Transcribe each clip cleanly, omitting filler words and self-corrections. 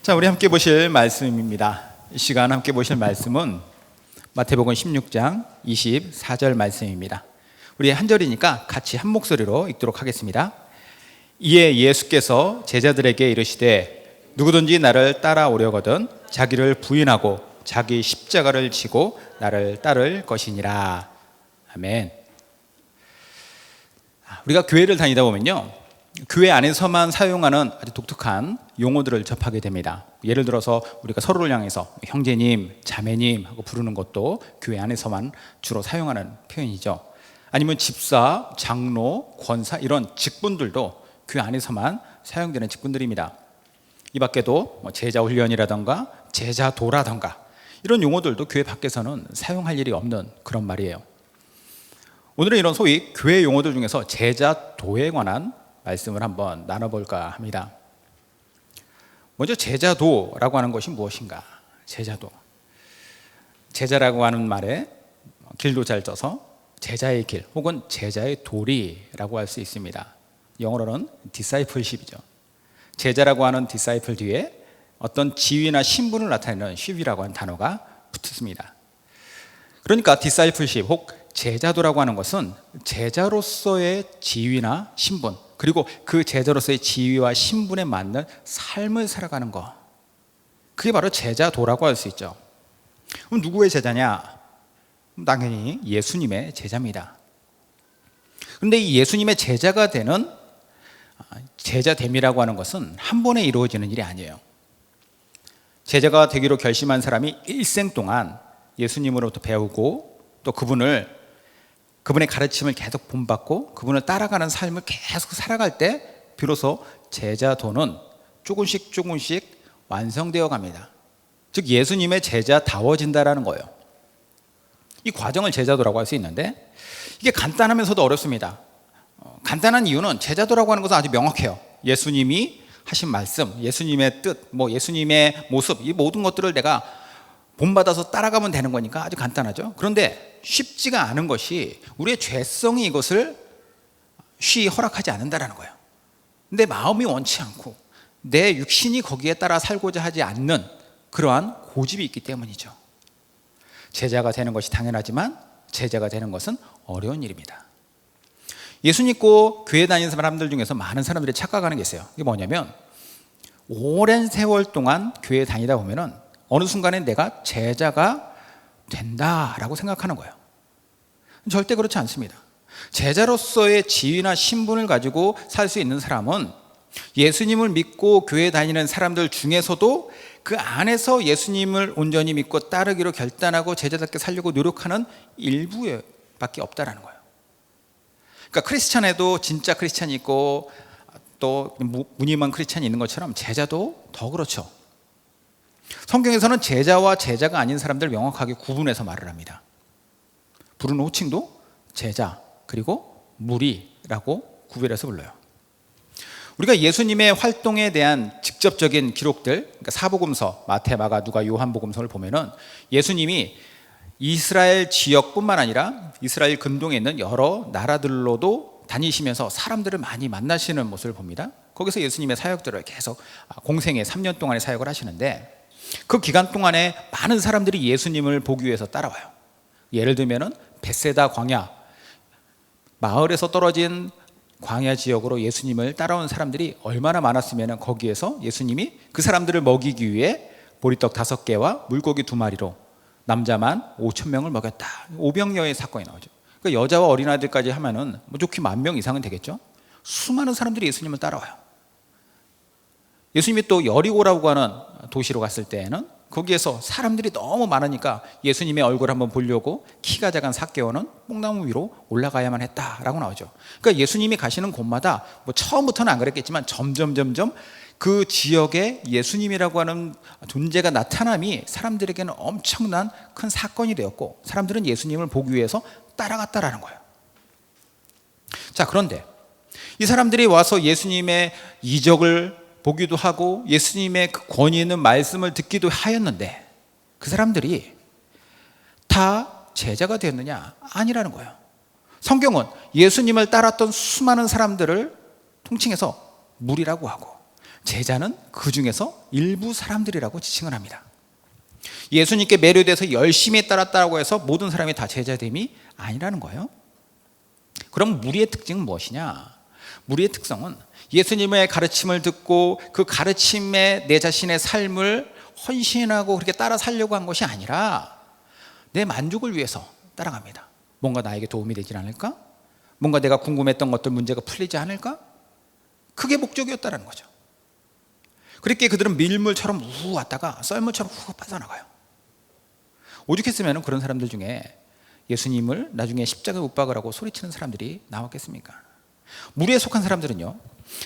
자, 우리 함께 보실 말씀입니다. 이 시간 함께 보실 말씀은 마태복음 16장 24절 말씀입니다. 우리 한 절이니까 같이 한 목소리로 읽도록 하겠습니다. 이에 예수께서 제자들에게 이르시되 누구든지 나를 따라오려거든 자기를 부인하고 자기 십자가를 지고 나를 따를 것이니라. 아멘. 우리가 교회를 다니다 보면요, 교회 안에서만 사용하는 아주 독특한 용어들을 접하게 됩니다. 예를 들어서 우리가 서로를 향해서 형제님, 자매님 하고 부르는 것도 교회 안에서만 주로 사용하는 표현이죠. 아니면 집사, 장로, 권사 이런 직분들도 교회 안에서만 사용되는 직분들입니다. 이 밖에도 제자 훈련이라던가 제자도라던가 이런 용어들도 교회 밖에서는 사용할 일이 없는 그런 말이에요. 오늘은 이런 소위 교회 용어들 중에서 제자도에 관한 말씀을 한번 나눠볼까 합니다. 먼저 제자도라고 하는 것이 무엇인가? 제자도, 제자라고 하는 말에 길도 잘 써서 제자의 길 혹은 제자의 도리라고 할 수 있습니다. 영어로는 discipleship이죠. 제자라고 하는 disciple 뒤에 어떤 지위나 신분을 나타내는 ship이라고 하는 단어가 붙습니다. 그러니까 discipleship 혹 제자도라고 하는 것은 제자로서의 지위나 신분, 그리고 그 제자로서의 지위와 신분에 맞는 삶을 살아가는 것, 그게 바로 제자도라고 할 수 있죠. 그럼 누구의 제자냐? 당연히 예수님의 제자입니다. 그런데 이 예수님의 제자가 되는 제자됨이라고 하는 것은 한 번에 이루어지는 일이 아니에요. 제자가 되기로 결심한 사람이 일생 동안 예수님으로부터 배우고 또 그분의 가르침을 계속 본받고 그분을 따라가는 삶을 계속 살아갈 때 비로소 제자도는 조금씩 완성되어 갑니다. 즉 예수님의 제자다워진다라는 거예요. 이 과정을 제자도라고 할 수 있는데 이게 간단하면서도 어렵습니다. 간단한 이유는 제자도라고 하는 것은 아주 명확해요. 예수님이 하신 말씀, 예수님의 뜻, 예수님의 모습, 이 모든 것들을 내가 본받아서 따라가면 되는 거니까 아주 간단하죠. 그런데 쉽지가 않은 것이 우리의 죄성이 이것을 쉬이 허락하지 않는다는 거예요. 내 마음이 원치 않고 내 육신이 거기에 따라 살고자 하지 않는 그러한 고집이 있기 때문이죠. 제자가 되는 것이 당연하지만 제자가 되는 것은 어려운 일입니다. 예수 믿고 교회 다니는 사람들 중에서 많은 사람들이 착각하는 게 있어요. 이게 뭐냐면 오랜 세월 동안 교회에 다니다 보면은 어느 순간에 내가 제자가 된다라고 생각하는 거예요. 절대 그렇지 않습니다. 제자로서의 지위나 신분을 가지고 살 수 있는 사람은 예수님을 믿고 교회 다니는 사람들 중에서도 그 안에서 예수님을 온전히 믿고 따르기로 결단하고 제자답게 살려고 노력하는 일부밖에 없다라는 거예요. 그러니까 크리스찬에도 진짜 크리스찬이 있고 또 무늬만 크리스찬이 있는 것처럼 제자도 더 그렇죠. 성경에서는 제자와 제자가 아닌 사람들을 명확하게 구분해서 말을 합니다. 부르는 호칭도 제자 그리고 무리라고 구별해서 불러요. 우리가 예수님의 활동에 대한 직접적인 기록들, 그러니까 사복음서, 마태, 마가, 누가, 요한복음서를 보면은 예수님이 이스라엘 지역뿐만 아니라 이스라엘 근동에 있는 여러 나라들로도 다니시면서 사람들을 많이 만나시는 모습을 봅니다. 거기서 예수님의 사역들을 계속 공생애 3년 동안의 사역을 하시는데 그 기간 동안에 많은 사람들이 예수님을 보기 위해서 따라와요. 예를 들면은 벳세다 광야, 마을에서 떨어진 광야 지역으로 예수님을 따라온 사람들이 얼마나 많았으면 거기에서 예수님이 그 사람들을 먹이기 위해 보리떡 5개와 물고기 2마리로 남자만 5,000명을 먹였다. 오병여의 사건이 나오죠. 그러니까 여자와 어린아이들까지 하면은 좋게 10,000명 이상은 되겠죠. 수많은 사람들이 예수님을 따라와요. 예수님이 또 여리고라고 하는 도시로 갔을 때에는 거기에서 사람들이 너무 많으니까 예수님의 얼굴 한번 보려고 키가 작은 삭개오는 뽕나무 위로 올라가야만 했다라고 나오죠. 그러니까 예수님이 가시는 곳마다 처음부터는 안 그랬겠지만 점점 그 지역에 예수님이라고 하는 존재가 나타남이 사람들에게는 엄청난 큰 사건이 되었고 사람들은 예수님을 보기 위해서 따라갔다라는 거예요. 자, 그런데 이 사람들이 와서 예수님의 이적을 보기도 하고 예수님의 그 권위 있는 말씀을 듣기도 하였는데 그 사람들이 다 제자가 되었느냐? 아니라는 거예요. 성경은 예수님을 따랐던 수많은 사람들을 통칭해서 무리라고 하고 제자는 그 중에서 일부 사람들이라고 지칭을 합니다. 예수님께 매료돼서 열심히 따랐다고 해서 모든 사람이 다 제자됨이 아니라는 거예요. 그럼 무리의 특징은 무엇이냐? 무리의 특성은 예수님의 가르침을 듣고 그 가르침에 내 자신의 삶을 헌신하고 그렇게 따라 살려고 한 것이 아니라 내 만족을 위해서 따라갑니다. 뭔가 나에게 도움이 되지 않을까? 뭔가 내가 궁금했던 것들 문제가 풀리지 않을까? 그게 목적이었다는 거죠. 그렇게 그들은 밀물처럼 우 왔다가 썰물처럼 후 빠져나가요. 오죽했으면 그런 사람들 중에 예수님을 나중에 십자가에 못 박으라고 소리치는 사람들이 나왔겠습니까? 무리에 속한 사람들은요,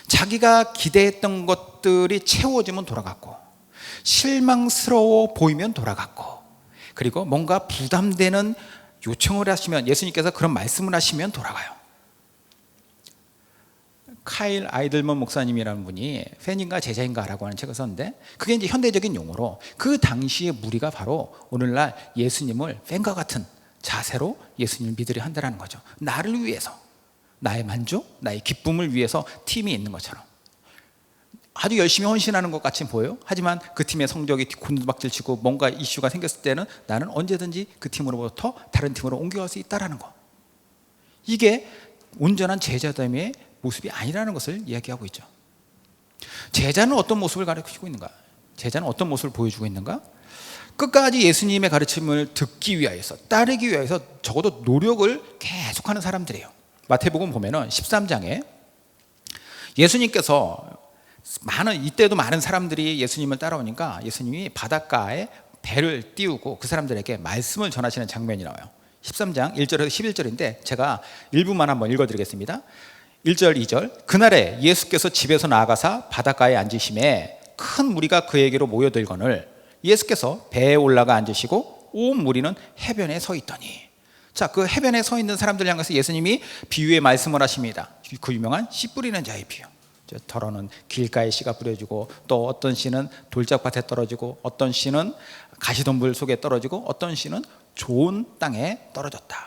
자기가 기대했던 것들이 채워지면 돌아갔고, 실망스러워 보이면 돌아갔고, 그리고 뭔가 부담되는 요청을 하시면, 예수님께서 그런 말씀을 하시면 돌아가요. 카일 아이들먼 목사님이라는 분이 팬인가 제자인가 라고 하는 책을 썼는데, 그게 이제 현대적인 용어로 그 당시의 무리가 바로 오늘날 예수님을 팬과 같은 자세로 예수님을 믿으려 한다는 거죠. 나를 위해서, 나의 만족, 나의 기쁨을 위해서 팀이 있는 것처럼 아주 열심히 헌신하는 것 같이 보여요. 하지만 그 팀의 성적이 곤두박질치고 뭔가 이슈가 생겼을 때는 나는 언제든지 그 팀으로부터 다른 팀으로 옮겨갈 수 있다는 거. 이게 온전한 제자됨의 모습이 아니라는 것을 이야기하고 있죠. 제자는 어떤 모습을 가르치고 있는가? 제자는 어떤 모습을 보여주고 있는가? 끝까지 예수님의 가르침을 듣기 위하여서, 따르기 위하여서 적어도 노력을 계속하는 사람들이에요. 마태복음 보면은 13장에 예수님께서 이때도 많은 사람들이 예수님을 따라오니까 예수님이 바닷가에 배를 띄우고 그 사람들에게 말씀을 전하시는 장면이 나와요. 13장 1절에서 11절인데 제가 일부만 한번 읽어드리겠습니다. 1절 2절. 그날에 예수께서 집에서 나아가사 바닷가에 앉으심에 큰 무리가 그에게로 모여들거늘 예수께서 배에 올라가 앉으시고 온 무리는 해변에 서 있더니, 자, 그 해변에 서 있는 사람들 향해서 예수님이 비유의 말씀을 하십니다. 그 유명한 씨 뿌리는 자의 비유. 더러는 길가에 씨가 뿌려지고, 또 어떤 씨는 돌짝밭에 떨어지고, 어떤 씨는 가시덤불 속에 떨어지고, 어떤 씨는 좋은 땅에 떨어졌다.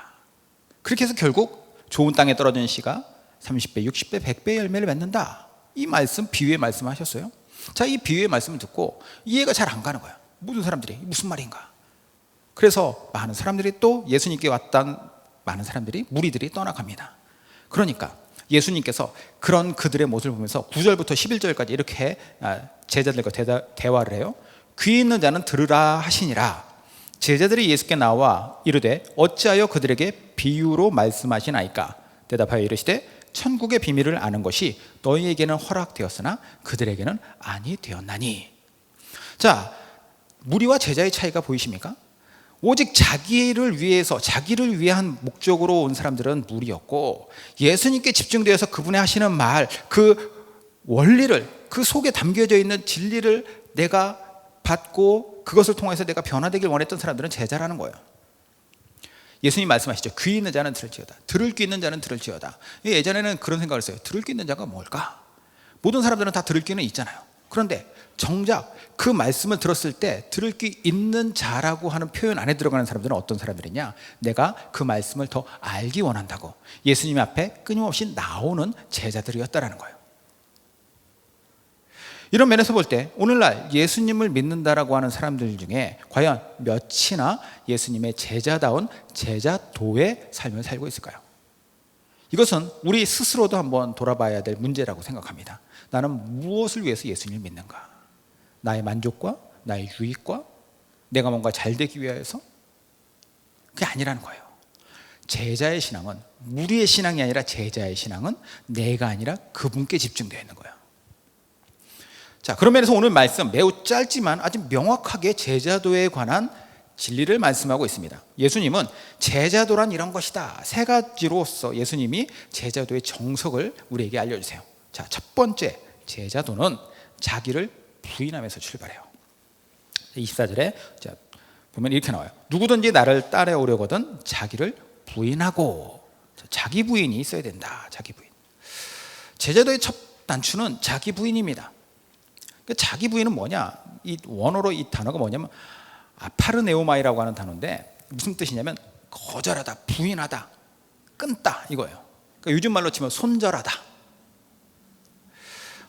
그렇게 해서 결국 좋은 땅에 떨어진 씨가 30배, 60배, 100배 열매를 맺는다. 이 말씀, 비유의 말씀 하셨어요. 자, 이 비유의 말씀을 듣고 이해가 잘 안 가는 거예요. 모든 사람들이 무슨 말인가. 그래서 많은 사람들이 또 예수님께 왔던 많은 사람들이, 무리들이 떠나갑니다. 그러니까 예수님께서 그런 그들의 모습을 보면서 9절부터 11절까지 이렇게 제자들과 대화를 해요. 귀 있는 자는 들으라 하시니라. 제자들이 예수께 나와 이르되 어찌하여 그들에게 비유로 말씀하시나이까? 대답하여 이르시되 천국의 비밀을 아는 것이 너희에게는 허락되었으나 그들에게는 아니 되었나니. 자, 무리와 제자의 차이가 보이십니까? 오직 자기를 위해서, 자기를 위한 목적으로 온 사람들은 무리였고, 예수님께 집중되어서 그분의 하시는 말, 그 원리를, 그 속에 담겨져 있는 진리를 내가 받고 그것을 통해서 내가 변화되길 원했던 사람들은 제자라는 거예요. 예수님 말씀하시죠. 귀 있는 자는 들을지어다. 들을 귀 있는 자는 들을지어다. 예전에는 그런 생각을 했어요. 들을 귀 있는 자가 뭘까? 모든 사람들은 다 들을 귀는 있잖아요. 그런데 정작 그 말씀을 들었을 때 들을 귀 있는 자라고 하는 표현 안에 들어가는 사람들은 어떤 사람들이냐? 내가 그 말씀을 더 알기 원한다고 예수님 앞에 끊임없이 나오는 제자들이었다라는 거예요. 이런 면에서 볼 때 오늘날 예수님을 믿는다라고 하는 사람들 중에 과연 몇이나 예수님의 제자다운 제자도의 삶을 살고 있을까요? 이것은 우리 스스로도 한번 돌아봐야 될 문제라고 생각합니다. 나는 무엇을 위해서 예수님을 믿는가? 나의 만족과 나의 유익과 내가 뭔가 잘 되기 위해서? 그게 아니라는 거예요. 제자의 신앙은, 무리의 신앙이 아니라 제자의 신앙은 내가 아니라 그분께 집중되어 있는 거예요. 자, 그런 면에서 오늘 말씀 매우 짧지만 아주 명확하게 제자도에 관한 진리를 말씀하고 있습니다. 예수님은 제자도란 이런 것이다. 세 가지로서 예수님이 제자도의 정석을 우리에게 알려주세요. 자, 첫 번째 제자도는 자기를 부인하면서 출발해요. 24절에 자, 보면 이렇게 나와요. 누구든지 나를 따라오려거든 자기를 부인하고. 자기 부인이 있어야 된다. 자기 부인. 제자도의 첫 단추는 자기 부인입니다. 자기 부인은 뭐냐? 이 원어로 이 단어가 뭐냐면 아파르네오마이라고 하는 단어인데 무슨 뜻이냐면 거절하다, 부인하다, 끊다 이거예요. 그러니까 요즘 말로 치면 손절하다.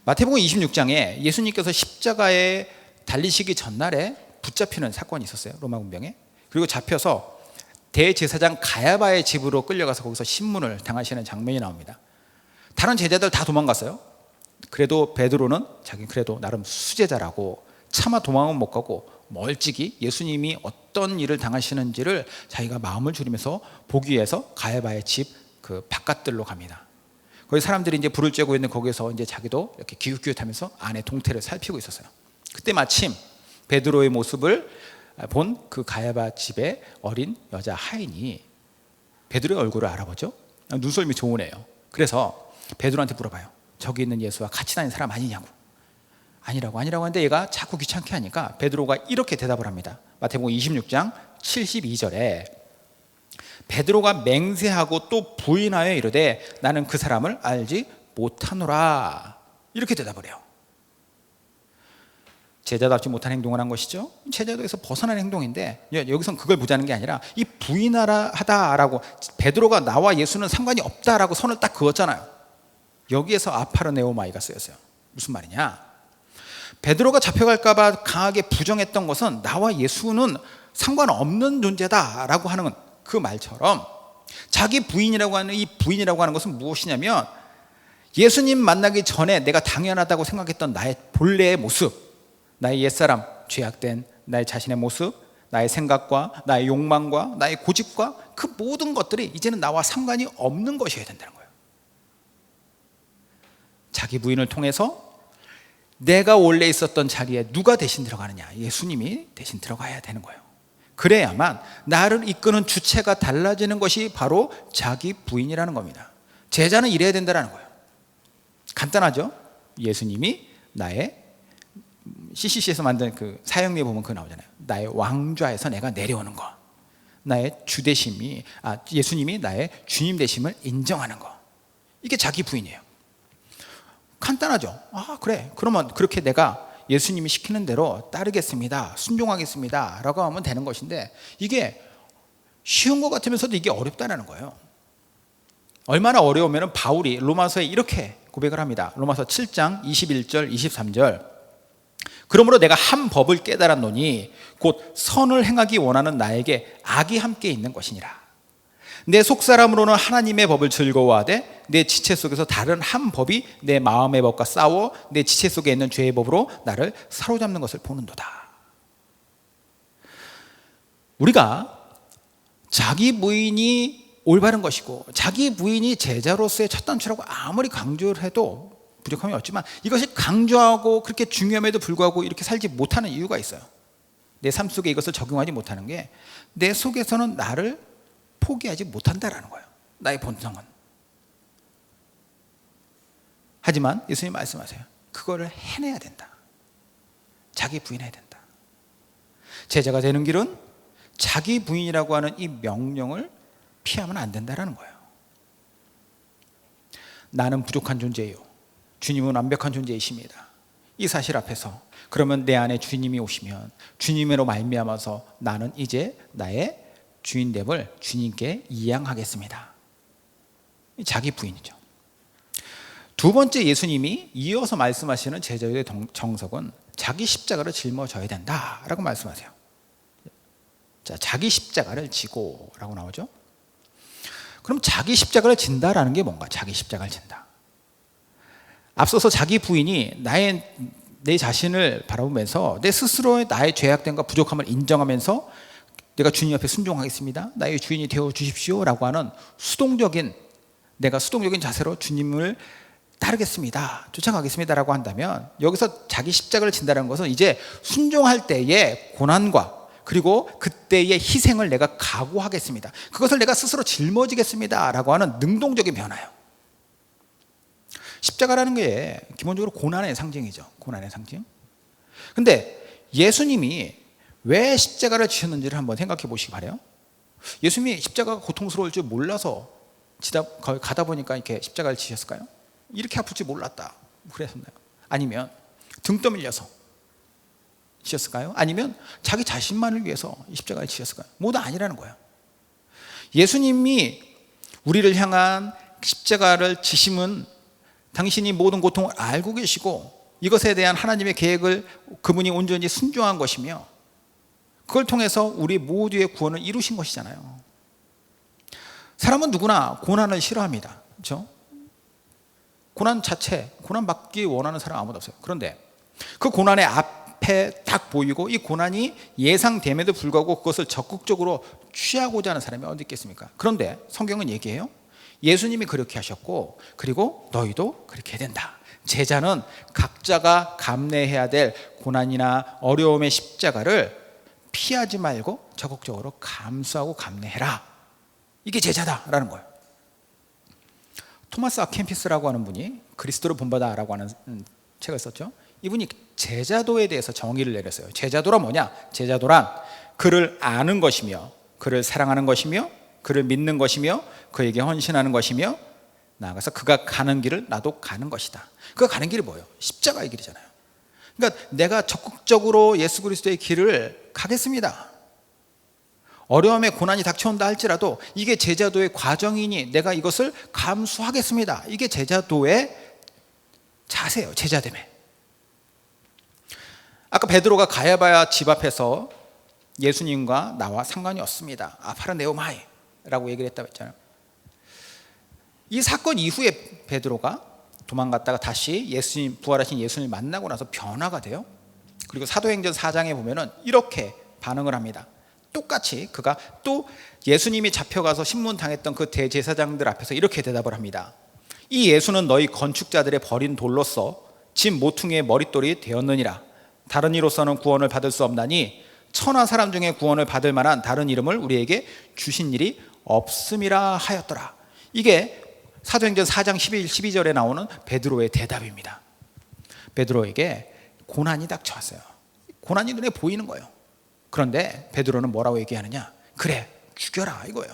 마태복음 26장에 예수님께서 십자가에 달리시기 전날에 붙잡히는 사건이 있었어요. 로마 군병에. 그리고 잡혀서 대제사장 가야바의 집으로 끌려가서 거기서 신문을 당하시는 장면이 나옵니다. 다른 제자들 다 도망갔어요. 그래도 베드로는 자기 그래도 나름 수제자라고 차마 도망은 못 가고 멀찍이 예수님이 어떤 일을 당하시는지를 자기가 마음을 졸이면서 보기 위해서 가야바의 집 그 바깥들로 갑니다. 거기 사람들이 이제 불을 쬐고 있는 거기서 이제 자기도 이렇게 기웃기웃하면서 안의 동태를 살피고 있었어요. 그때 마침 베드로의 모습을 본 그 가야바 집의 어린 여자 하인이 베드로의 얼굴을 알아보죠. 눈썰미 좋은 애예요. 그래서 베드로한테 물어봐요. 저기 있는 예수와 같이 다니는 사람 아니냐고. 아니라고 하는데 얘가 자꾸 귀찮게 하니까 베드로가 이렇게 대답을 합니다. 마태복음 26장 72절에 베드로가 맹세하고 또 부인하여 이르되 나는 그 사람을 알지 못하노라. 이렇게 대답을 해요. 제자답지 못한 행동을 한 것이죠. 제자도에서 벗어난 행동인데 여기선 그걸 보자는 게 아니라 이 부인하다라고 베드로가 나와 예수는 상관이 없다라고 선을 딱 그었잖아요. 여기에서 아파르네오마이가 쓰였어요. 무슨 말이냐? 베드로가 잡혀갈까 봐 강하게 부정했던 것은 나와 예수는 상관없는 존재다라고 하는 그 말처럼 자기 부인이라고 하는 이 부인이라고 하는 것은 무엇이냐면 예수님 만나기 전에 내가 당연하다고 생각했던 나의 본래의 모습, 나의 옛사람, 죄악된 나의 자신의 모습, 나의 생각과 나의 욕망과 나의 고집과 그 모든 것들이 이제는 나와 상관이 없는 것이어야 된다는 거예요. 자기 부인을 통해서 내가 원래 있었던 자리에 누가 대신 들어가느냐? 예수님이 대신 들어가야 되는 거예요. 그래야만 나를 이끄는 주체가 달라지는 것이 바로 자기 부인이라는 겁니다. 제자는 이래야 된다는 거예요. 간단하죠? 예수님이 나의 CCC에서 만든 그 사형리에 보면 그거 나오잖아요. 나의 왕좌에서 내가 내려오는 거. 나의 주되심이 예수님이 나의 주님 되심을 인정하는 거. 이게 자기 부인이에요. 간단하죠? 그래. 그러면 그렇게 내가 예수님이 시키는 대로 따르겠습니다. 순종하겠습니다. 라고 하면 되는 것인데 이게 쉬운 것 같으면서도 이게 어렵다는 거예요. 얼마나 어려우면 바울이 로마서에 이렇게 고백을 합니다. 로마서 7장 21절 23절 그러므로 내가 한 법을 깨달았노니 곧 선을 행하기 원하는 나에게 악이 함께 있는 것이니라. 내 속사람으로는 하나님의 법을 즐거워하되 내 지체 속에서 다른 한 법이 내 마음의 법과 싸워 내 지체 속에 있는 죄의 법으로 나를 사로잡는 것을 보는도다. 우리가 자기 부인이 올바른 것이고 자기 부인이 제자로서의 첫 단추라고 아무리 강조를 해도 부족함이 없지만 이것이 강조하고 그렇게 중요함에도 불구하고 이렇게 살지 못하는 이유가 있어요. 내 삶 속에 이것을 적용하지 못하는 게 내 속에서는 나를 포기하지 못한다라는 거예요. 나의 본성은. 하지만 예수님 말씀하세요. 그거를 해내야 된다. 자기 부인해야 된다. 제자가 되는 길은 자기 부인이라고 하는 이 명령을 피하면 안 된다라는 거예요. 나는 부족한 존재예요. 주님은 완벽한 존재이십니다. 이 사실 앞에서 그러면 내 안에 주님이 오시면 주님으로 말미암아서 나는 이제 나의 주인됨을 주님께 이양하겠습니다. 자기 부인이죠. 두 번째 예수님이 이어서 말씀하시는 제자의 정석은 자기 십자가를 짊어져야 된다라고 말씀하세요. 자, 자기 십자가를 지고 라고 나오죠. 그럼 자기 십자가를 진다라는 게 뭔가? 자기 십자가를 진다. 앞서서 자기 부인이 내 자신을 바라보면서 내 스스로의 나의 죄악됨과 부족함을 인정하면서 내가 주님 앞에 순종하겠습니다. 나의 주인이 되어 주십시오. 라고 하는 내가 수동적인 자세로 주님을 따르겠습니다. 쫓아가겠습니다. 라고 한다면 여기서 자기 십자가를 진다는 것은 이제 순종할 때의 고난과 그리고 그때의 희생을 내가 각오하겠습니다. 그것을 내가 스스로 짊어지겠습니다. 라고 하는 능동적인 변화예요. 십자가라는 게 기본적으로 고난의 상징이죠. 고난의 상징. 근데 예수님이 왜 십자가를 지셨는지를 한번 생각해 보시기 바라요. 예수님이 십자가가 고통스러울 줄 몰라서 가다 보니까 이렇게 십자가를 지셨을까요? 이렇게 아플 줄 몰랐다. 그랬었나요? 아니면 등 떠밀려서 지셨을까요? 아니면 자기 자신만을 위해서 이 십자가를 지셨을까요? 모두 아니라는 거예요. 예수님이 우리를 향한 십자가를 지심은 당신이 모든 고통을 알고 계시고 이것에 대한 하나님의 계획을 그분이 온전히 순종한 것이며 그걸 통해서 우리 모두의 구원을 이루신 것이잖아요. 사람은 누구나 고난을 싫어합니다. 그렇죠? 고난 자체, 고난 받기 원하는 사람 아무도 없어요. 그런데 그 고난의 앞에 딱 보이고 이 고난이 예상됨에도 불구하고 그것을 적극적으로 취하고자 하는 사람이 어디 있겠습니까? 그런데 성경은 얘기해요. 예수님이 그렇게 하셨고 그리고 너희도 그렇게 해야 된다. 제자는 각자가 감내해야 될 고난이나 어려움의 십자가를 피하지 말고 적극적으로 감수하고 감내해라. 이게 제자다라는 거예요. 토마스 아켄피스라고 하는 분이 그리스도를 본받아라고 하는 책을 썼죠. 이분이 제자도에 대해서 정의를 내렸어요. 제자도란 뭐냐? 제자도란 그를 아는 것이며 그를 사랑하는 것이며 그를 믿는 것이며 그에게 헌신하는 것이며 나아가서 그가 가는 길을 나도 가는 것이다. 그가 가는 길이 뭐예요? 십자가의 길이잖아요. 그러니까 내가 적극적으로 예수 그리스도의 길을 가겠습니다. 어려움에 고난이 닥쳐온다 할지라도 이게 제자도의 과정이니 내가 이것을 감수하겠습니다. 이게 제자도의 자세예요. 제자됨에. 아까 베드로가 가야바야 집 앞에서 예수님과 나와 상관이 없습니다. 아파르네오마이 라고 얘기를 했다고 했잖아요. 이 사건 이후에 베드로가 도망갔다가 다시 예수님, 부활하신 예수님을 만나고 나서 변화가 돼요. 그리고 사도행전 4장에 보면은 이렇게 반응을 합니다. 똑같이 그가 또 예수님이 잡혀가서 신문당했던 그 대제사장들 앞에서 이렇게 대답을 합니다. 이 예수는 너희 건축자들의 버린 돌로서 집 모퉁이의 머릿돌이 되었느니라. 다른 이로서는 구원을 받을 수 없나니 천하 사람 중에 구원을 받을 만한 다른 이름을 우리에게 주신 일이 없음이라 하였더라. 이게 사도행전 4장 11, 12절에 나오는 베드로의 대답입니다. 베드로에게 고난이 닥쳐왔어요. 고난이 눈에 보이는 거예요. 그런데 베드로는 뭐라고 얘기하느냐? 그래, 죽여라 이거예요.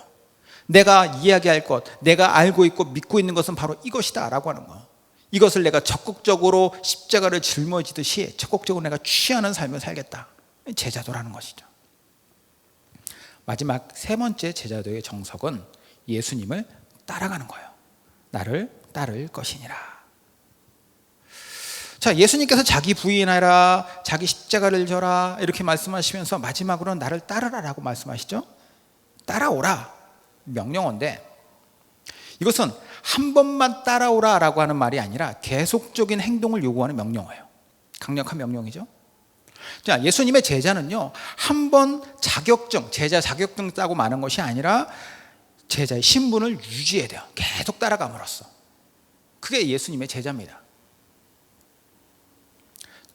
내가 이야기할 것, 내가 알고 있고 믿고 있는 것은 바로 이것이다 라고 하는 거예요. 이것을 내가 적극적으로 십자가를 짊어지듯이 적극적으로 내가 취하는 삶을 살겠다. 제자도라는 것이죠. 마지막 세 번째 제자도의 정석은 예수님을 따라가는 거예요. 나를 따를 것이니라. 자, 예수님께서 자기 부인하라, 자기 십자가를 져라 이렇게 말씀하시면서 마지막으로는 나를 따르라라고 말씀하시죠. 따라오라 명령어인데 이것은 한 번만 따라오라라고 하는 말이 아니라 계속적인 행동을 요구하는 명령어예요. 강력한 명령이죠. 자, 예수님의 제자는요, 한 번 자격증, 제자 자격증 따고 마는 것이 아니라 제자의 신분을 유지해야 돼요. 계속 따라감으로써. 그게 예수님의 제자입니다.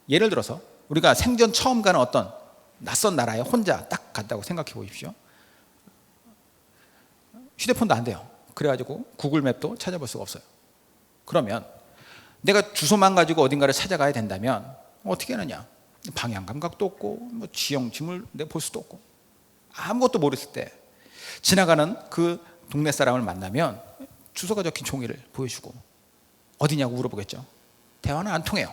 예를 들어서 우리가 생전 처음 가는 어떤 낯선 나라에 혼자 딱 간다고 생각해 보십시오. 휴대폰도 안 돼요. 그래가지고 구글맵도 찾아볼 수가 없어요. 그러면 내가 주소만 가지고 어딘가를 찾아가야 된다면 어떻게 하느냐? 방향 감각도 없고 뭐 지형지물 내가 볼 수도 없고 아무것도 모르실 때 지나가는 그 동네 사람을 만나면 주소가 적힌 종이를 보여주고 어디냐고 물어보겠죠. 대화는 안 통해요.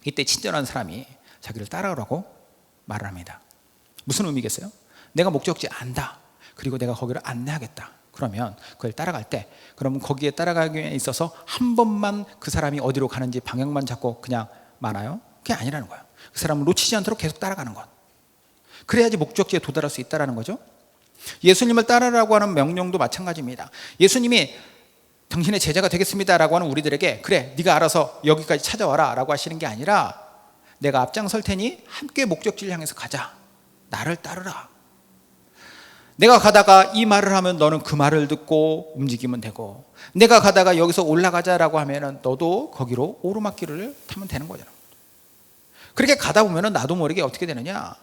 이때 친절한 사람이 자기를 따라오라고 말을 합니다. 무슨 의미겠어요? 내가 목적지 안다. 그리고 내가 거기를 안내하겠다. 그러면 그걸 따라갈 때 그러면 거기에 따라가기 위해 있어서 한 번만 그 사람이 어디로 가는지 방향만 잡고 그냥 마나요? 그게 아니라는 거예요. 그 사람을 놓치지 않도록 계속 따라가는 것. 그래야지 목적지에 도달할 수 있다는 거죠. 예수님을 따르라고 하는 명령도 마찬가지입니다. 예수님이 당신의 제자가 되겠습니다라고 하는 우리들에게 그래 네가 알아서 여기까지 찾아와라 라고 하시는 게 아니라 내가 앞장설 테니 함께 목적지를 향해서 가자. 나를 따르라. 내가 가다가 이 말을 하면 너는 그 말을 듣고 움직이면 되고 내가 가다가 여기서 올라가자라고 하면 너도 거기로 오르막길을 타면 되는 거잖아. 그렇게 가다 보면 나도 모르게 어떻게 되느냐?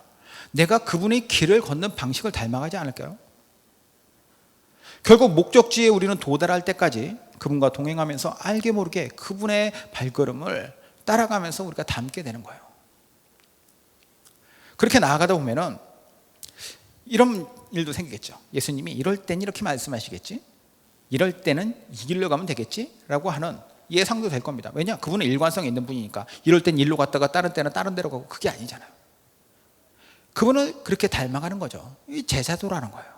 내가 그분의 길을 걷는 방식을 닮아가지 않을까요? 결국 목적지에 우리는 도달할 때까지 그분과 동행하면서 알게 모르게 그분의 발걸음을 따라가면서 우리가 닮게 되는 거예요. 그렇게 나아가다 보면은 이런 일도 생기겠죠. 예수님이 이럴 땐 이렇게 말씀하시겠지? 이럴 때는 이 길로 가면 되겠지? 라고 하는 예상도 될 겁니다. 왜냐? 그분은 일관성이 있는 분이니까 이럴 땐 일로 갔다가 다른 때는 다른 데로 가고 그게 아니잖아요. 그분은 그렇게 닮아가는 거죠. 이 제자도라는 거예요.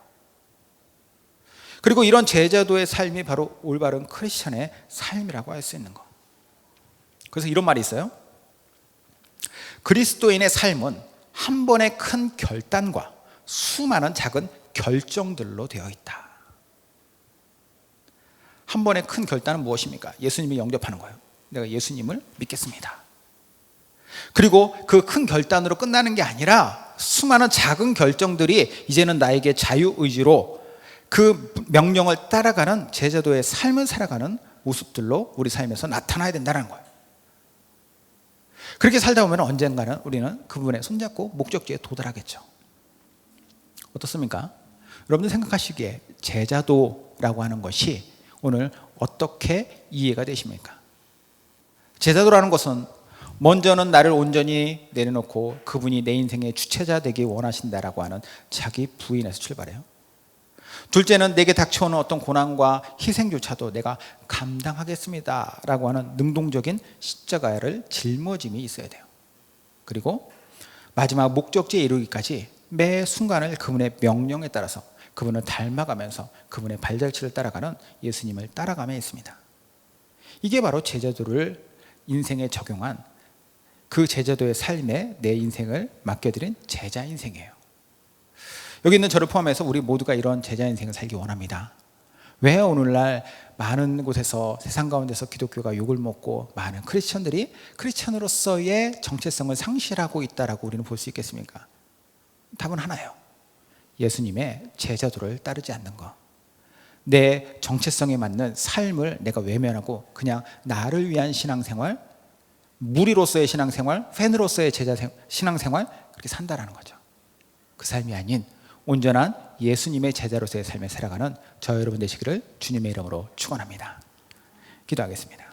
그리고 이런 제자도의 삶이 바로 올바른 크리스천의 삶이라고 할 수 있는 거. 그래서 이런 말이 있어요. 그리스도인의 삶은 한 번의 큰 결단과 수많은 작은 결정들로 되어 있다. 한 번의 큰 결단은 무엇입니까? 예수님을 영접하는 거예요. 내가 예수님을 믿겠습니다. 그리고 그 큰 결단으로 끝나는 게 아니라 수많은 작은 결정들이 이제는 나에게 자유의지로 그 명령을 따라가는 제자도의 삶을 살아가는 모습들로 우리 삶에서 나타나야 된다는 거예요. 그렇게 살다 보면 언젠가는 우리는 그분의 손잡고 목적지에 도달하겠죠. 어떻습니까? 여러분들 생각하시기에 제자도라고 하는 것이 오늘 어떻게 이해가 되십니까? 제자도라는 것은 먼저는 나를 온전히 내려놓고 그분이 내 인생의 주체자 되기 원하신다라고 하는 자기 부인에서 출발해요. 둘째는 내게 닥쳐오는 어떤 고난과 희생조차도 내가 감당하겠습니다 라고 하는 능동적인 십자가를 짊어짐이 있어야 돼요. 그리고 마지막 목적지에 이르기까지 매 순간을 그분의 명령에 따라서 그분을 닮아가면서 그분의 발자취를 따라가는 예수님을 따라가며 있습니다. 이게 바로 제자도를 인생에 적용한 그 제자도의 삶에 내 인생을 맡겨드린 제자 인생이에요. 여기 있는 저를 포함해서 우리 모두가 이런 제자 인생을 살기 원합니다. 왜 오늘날 많은 곳에서 세상 가운데서 기독교가 욕을 먹고 많은 크리스천들이 크리스천으로서의 정체성을 상실하고 있다라고 우리는 볼 수 있겠습니까? 답은 하나예요. 예수님의 제자도를 따르지 않는 것. 내 정체성에 맞는 삶을 내가 외면하고 그냥 나를 위한 신앙생활, 무리로서의 신앙생활, 팬으로서의 신앙생활 그렇게 산다라는 거죠. 그 삶이 아닌 온전한 예수님의 제자로서의 삶을 살아가는 저 여러분 되시기를 주님의 이름으로 축원합니다. 기도하겠습니다.